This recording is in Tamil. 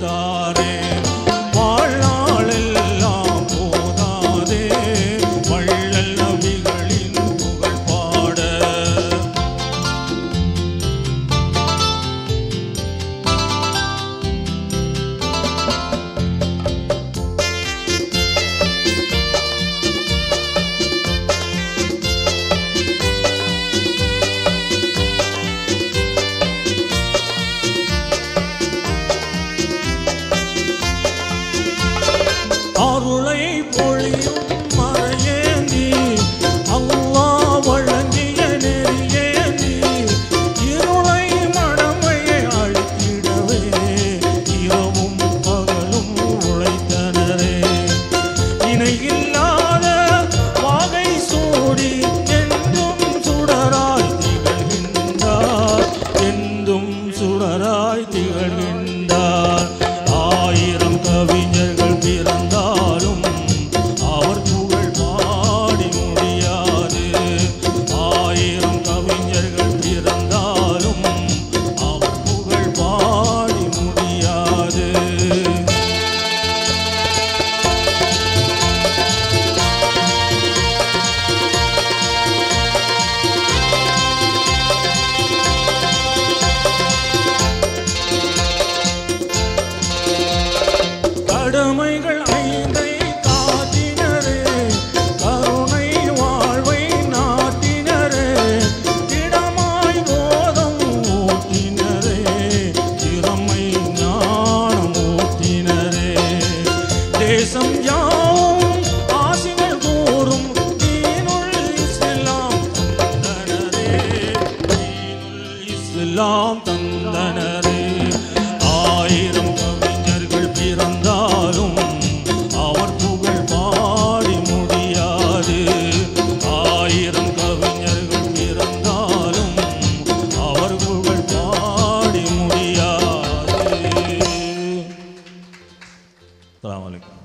கொடுத்தாரே. வாழ்நாளெல்லாம் போதாதே வள்ளல் நபிகளின் புகழ் பாட. அருளை பொழியும் மறையேந்தி அல்லாஹ் வழங்கிய நெறியேந்தி இருளை மடமையை அழித்திடவே இரவும் பகலும் உழைத்தனரே. இணையில்லாத வாகை சூடி என்றும் சுடராய் திகழ்கின்றார், என்றும் சுடராய் திகழ்கின்றார். ஆயிரம் கவிஞர்கள் பிறந்தாலும் அவர் புகழ் பாடி முடியாது. ஆயிரம் கவிஞர்கள் பிறந்தாலும் அவர் புகழ் பாடி முடியாது. கடமைகள் ஐந்தை காட்டினரே, கருணை வாழ்வை நாட்டினரே, திடமாய் போதம் ஊட்டினரே, திறமை ஞானம் ஊட்டினரே. தேசம் யாவும் ஆசிகள் கூறும் தீனுல் இஸ்லாம் தந்தனரே, தீனுல் இஸ்லாம் தந்தனரே. ஆயிரம் கவிஞர்கள் பிறந்தாலும் அவர் புகழ் பாடி முடியாது. ஆயிரம் கவிஞர்கள் பிறந்தாலும் அவர் புகழ் பாடி முடியாது. அஸ்ஸலாமு அலைக்கும்.